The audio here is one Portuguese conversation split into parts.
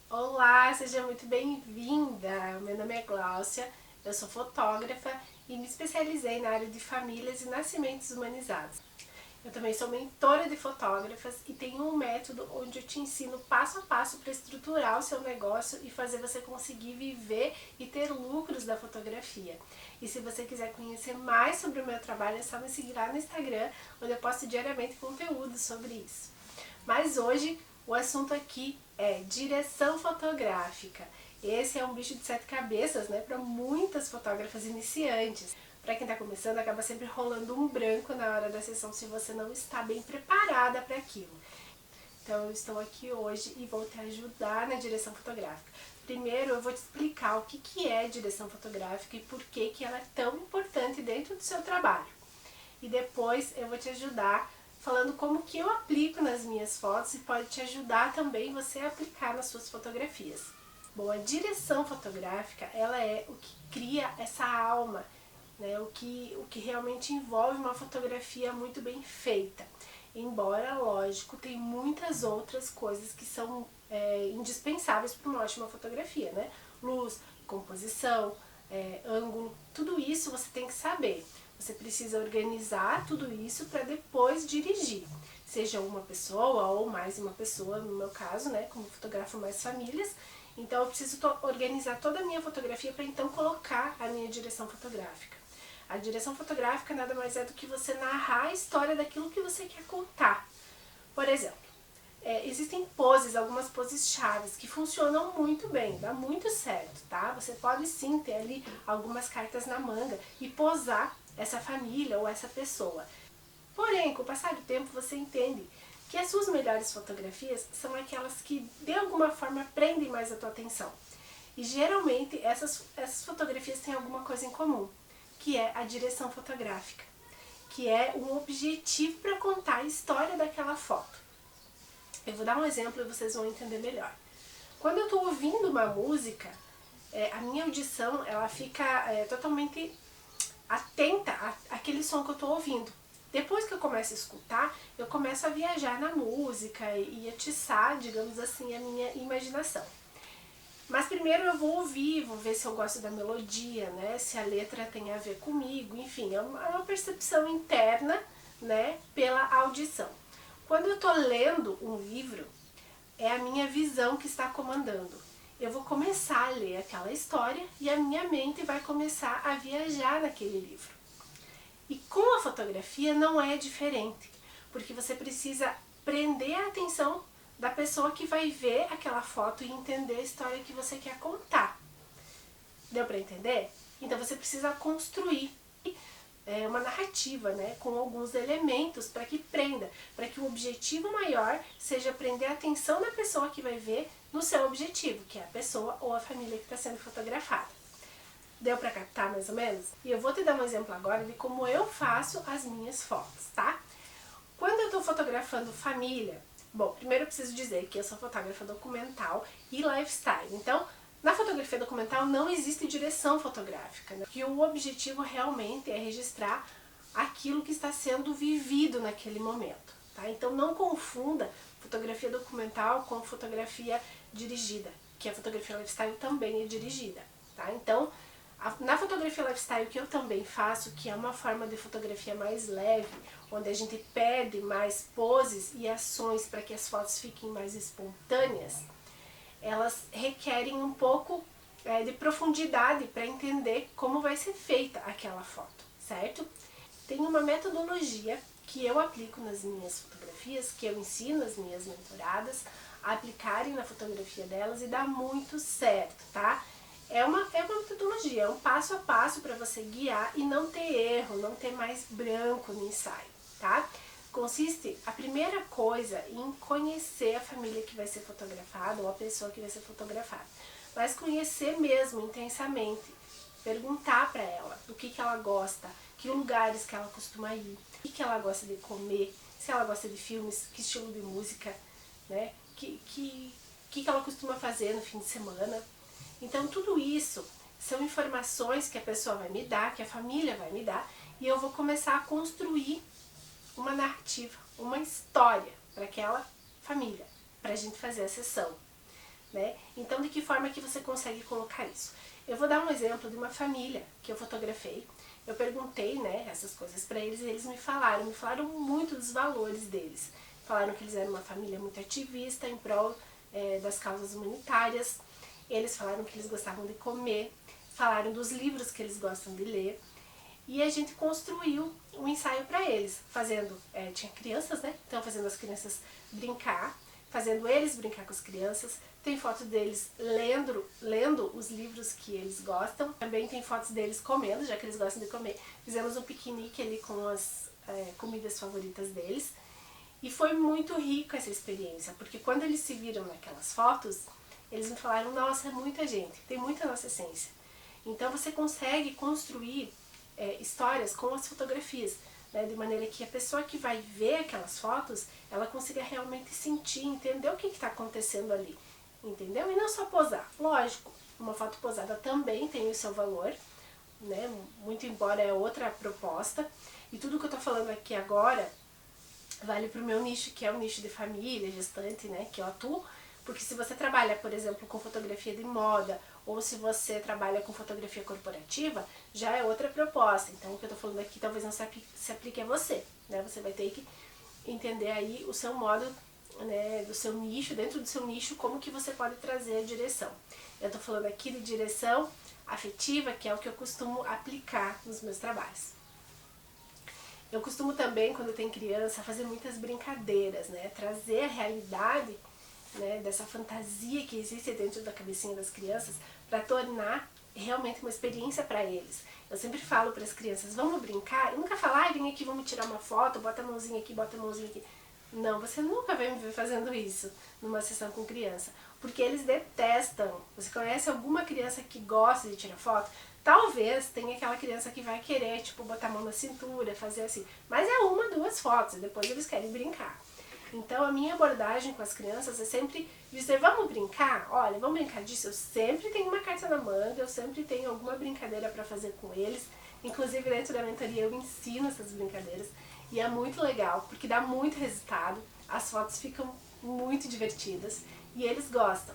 Olá, seja muito bem-vinda! Meu nome é Gláucia, eu sou fotógrafa e me especializei na área de famílias e nascimentos humanizados. Eu também sou mentora de fotógrafas e tenho um método onde eu te ensino passo a passo para estruturar o seu negócio e fazer você conseguir viver e ter lucros da fotografia. E se você quiser conhecer mais sobre o meu trabalho, é só me seguir lá no Instagram, onde eu posto diariamente conteúdo sobre isso. Mas hoje o assunto aqui é direção fotográfica. Esse é um bicho de sete cabeças, né, para muitas fotógrafas iniciantes. Para quem está começando, acaba sempre rolando um branco na hora da sessão se você não está bem preparada para aquilo. Então eu estou aqui hoje e vou te ajudar na direção fotográfica. Primeiro eu vou te explicar o que é direção fotográfica e por que ela é tão importante dentro do seu trabalho. E depois eu vou te ajudar falando como que eu aplico nas minhas fotos e pode te ajudar também você a aplicar nas suas fotografias. Bom, a direção fotográfica, ela é o que cria essa alma, né? O que realmente envolve uma fotografia muito bem feita. Embora, lógico, tem muitas outras coisas que são indispensáveis para uma ótima fotografia, né? Luz, composição, ângulo, tudo isso você tem que saber. Você precisa organizar tudo isso para depois dirigir. Seja uma pessoa ou mais uma pessoa, no meu caso, né, como fotografo mais famílias. Então eu preciso organizar toda a minha fotografia para então colocar a minha direção fotográfica. A direção fotográfica nada mais é do que você narrar a história daquilo que você quer contar. Por exemplo, existem poses, algumas poses chaves que funcionam muito bem, dá muito certo, tá? Você pode sim ter ali algumas cartas na manga e posar essa família ou essa pessoa. Porém, com o passar do tempo você entende que as suas melhores fotografias são aquelas que de alguma forma prendem mais a tua atenção. E geralmente essas fotografias têm alguma coisa em comum, que é a direção fotográfica, que é um objetivo para contar a história daquela foto. Eu vou dar um exemplo e vocês vão entender melhor. Quando eu estou ouvindo uma música, a minha audição ela fica totalmente atenta àquele som que eu estou ouvindo. Depois que eu começo a escutar, eu começo a viajar na música e atiçar, digamos assim, a minha imaginação. Mas primeiro eu vou ouvir, vou ver se eu gosto da melodia, né? Se a letra tem a ver comigo, enfim, é uma percepção interna, né? Pela audição. Quando eu estou lendo um livro, é a minha visão que está comandando. Eu vou começar a ler aquela história e a minha mente vai começar a viajar naquele livro. E com a fotografia não é diferente, porque você precisa prender a atenção da pessoa que vai ver aquela foto e entender a história que você quer contar. Deu para entender? Então você precisa construir uma narrativa, né, com alguns elementos para que prenda, para que o objetivo maior seja prender a atenção da pessoa que vai ver no seu objetivo, que é a pessoa ou a família que está sendo fotografada. Deu para captar mais ou menos? E eu vou te dar um exemplo agora de como eu faço as minhas fotos, tá? Quando eu estou fotografando família, bom, primeiro eu preciso dizer que eu sou fotógrafa documental e lifestyle, então na fotografia documental não existe direção fotográfica, né? Que o objetivo realmente é registrar aquilo que está sendo vivido naquele momento, tá? Então não confunda fotografia documental com fotografia dirigida, que a fotografia lifestyle também é dirigida, tá? Então, na fotografia lifestyle que eu também faço, que é uma forma de fotografia mais leve, onde a gente perde mais poses e ações para que as fotos fiquem mais espontâneas, elas requerem um pouco de profundidade para entender como vai ser feita aquela foto, certo? Tem uma metodologia que eu aplico nas minhas fotografias, que eu ensino as minhas mentoradas a aplicarem na fotografia delas e dá muito certo, tá? É uma metodologia, é um passo a passo para você guiar e não ter erro, não ter mais branco no ensaio, tá? Consiste, a primeira coisa, em conhecer a família que vai ser fotografada ou a pessoa que vai ser fotografada. Mas conhecer mesmo, intensamente. Perguntar para ela do que ela gosta, que lugares que ela costuma ir, o que ela gosta de comer, se ela gosta de filmes, que estilo de música, né? Que ela costuma fazer no fim de semana. Então tudo isso são informações que a pessoa vai me dar, que a família vai me dar, e eu vou começar a construir uma narrativa, uma história para aquela família, para a gente fazer a sessão, né? Então, de que forma que você consegue colocar isso? Eu vou dar um exemplo de uma família que eu fotografei. Eu perguntei, né, essas coisas para eles e eles me falaram muito dos valores deles. Falaram que eles eram uma família muito ativista em prol das causas humanitárias. Eles falaram que eles gostavam de comer, falaram dos livros que eles gostam de ler. E a gente construiu um ensaio para eles, fazendo, tinha crianças, né, então fazendo as crianças brincar, fazendo eles brincar com as crianças. Tem foto deles lendo os livros que eles gostam. Também tem fotos deles comendo, já que eles gostam de comer. Fizemos um piquenique ali com as comidas favoritas deles. E foi muito rico essa experiência, porque quando eles se viram naquelas fotos, eles me falaram, nossa, é muita gente, tem muita nossa essência. Então você consegue construir histórias com as fotografias, né, de maneira que a pessoa que vai ver aquelas fotos, ela consiga realmente sentir, entender o que está acontecendo ali, entendeu? E não só posar. Lógico, uma foto posada também tem o seu valor, né, muito embora é outra proposta, e tudo que eu estou falando aqui agora vale para o meu nicho, que é o nicho de família, gestante, né, que eu atuo, porque se você trabalha, por exemplo, com fotografia de moda, ou se você trabalha com fotografia corporativa, já é outra proposta. Então, o que eu estou falando aqui talvez não se aplique a você, né? Você vai ter que entender aí o seu modo, né, do seu nicho, dentro do seu nicho, como que você pode trazer a direção. Eu estou falando aqui de direção afetiva, que é o que eu costumo aplicar nos meus trabalhos. Eu costumo também, quando tem criança, fazer muitas brincadeiras, né? Trazer a realidade, né, dessa fantasia que existe dentro da cabecinha das crianças para tornar realmente uma experiência para eles. Eu sempre falo para as crianças, vamos brincar? Eu nunca falo, vem aqui, vamos tirar uma foto, bota a mãozinha aqui, bota a mãozinha aqui. Não, você nunca vai me ver fazendo isso numa sessão com criança, porque eles detestam. Você conhece alguma criança que gosta de tirar foto? Talvez tenha aquela criança que vai querer, tipo, botar a mão na cintura, fazer assim. Mas é uma, duas fotos, e depois eles querem brincar. Então a minha abordagem com as crianças é sempre dizer, vamos brincar? Olha, vamos brincar disso? Eu sempre tenho uma carta na manga, eu sempre tenho alguma brincadeira para fazer com eles. Inclusive dentro da mentoria eu ensino essas brincadeiras. E é muito legal, porque dá muito resultado, as fotos ficam muito divertidas e eles gostam.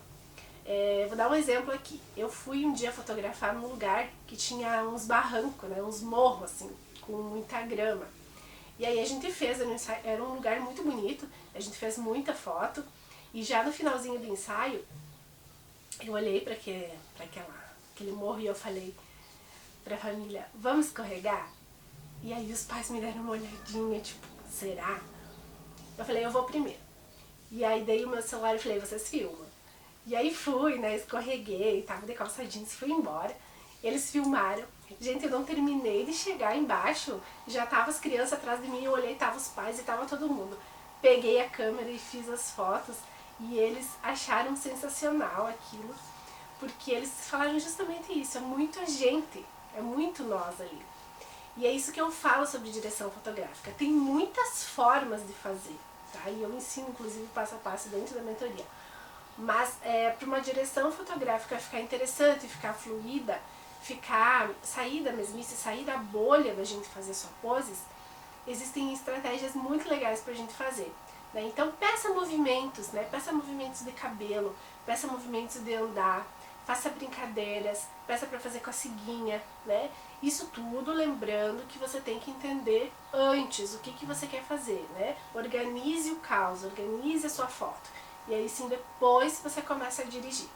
Vou dar um exemplo aqui. Eu fui um dia fotografar num lugar que tinha uns barrancos, né, uns morros assim, com muita grama. E aí a gente fez, era um lugar muito bonito, a gente fez muita foto. E já no finalzinho do ensaio, eu olhei para aquele morro e eu falei para a família, vamos escorregar? E aí os pais me deram uma olhadinha, tipo, será? Eu falei, eu vou primeiro. E aí dei o meu celular e falei, vocês filmam. E aí fui, né, escorreguei, tava de calça jeans, fui embora. Eles filmaram. Gente, eu não terminei de chegar embaixo, já tava as crianças atrás de mim, eu olhei, tava os pais e tava todo mundo. Peguei a câmera e fiz as fotos e eles acharam sensacional aquilo, porque eles falaram justamente isso, é muita gente, é muito nós ali. E é isso que eu falo sobre direção fotográfica. Tem muitas formas de fazer, tá? E eu ensino, inclusive, passo a passo dentro da mentoria. Mas para uma direção fotográfica ficar interessante, ficar fluida, sair da mesmice, sair da bolha da gente fazer só poses, existem estratégias muito legais pra gente fazer, né? Então peça movimentos, né? Peça movimentos de cabelo, peça movimentos de andar, faça brincadeiras, peça para fazer coceguinha, né? Isso tudo lembrando que você tem que entender antes o que você quer fazer, né? Organize o caos, organize a sua foto. E aí sim depois você começa a dirigir.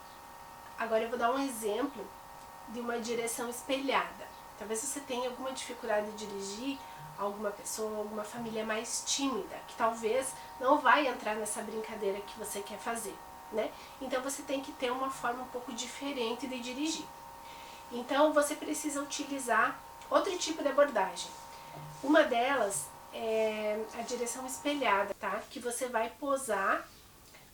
Agora eu vou dar um exemplo de uma direção espelhada. Talvez você tenha alguma dificuldade de dirigir alguma pessoa, alguma família mais tímida, que talvez não vai entrar nessa brincadeira que você quer fazer, né? Então você tem que ter uma forma um pouco diferente de dirigir. Então você precisa utilizar outro tipo de abordagem. Uma delas é a direção espelhada, tá? Que você vai posar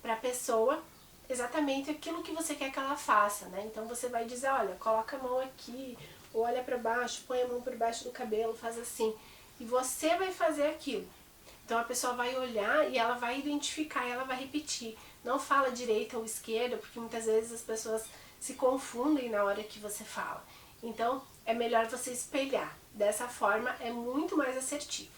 para a pessoa exatamente aquilo que você quer que ela faça, né? Então você vai dizer, olha, coloca a mão aqui, ou olha para baixo, põe a mão por baixo do cabelo, faz assim. E você vai fazer aquilo. Então a pessoa vai olhar e ela vai identificar, ela vai repetir. Não fala direita ou esquerda, porque muitas vezes as pessoas se confundem na hora que você fala. Então é melhor você espelhar. Dessa forma é muito mais assertivo.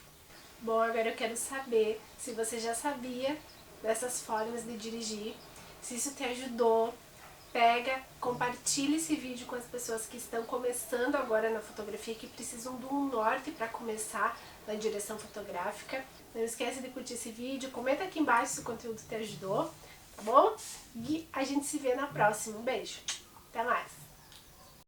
Bom, agora eu quero saber se você já sabia dessas formas de dirigir, se isso te ajudou, pega, compartilha esse vídeo com as pessoas que estão começando agora na fotografia, que precisam de um norte para começar na direção fotográfica. Não esquece de curtir esse vídeo, comenta aqui embaixo se o conteúdo te ajudou, tá bom? E a gente se vê na próxima. Um beijo, até mais!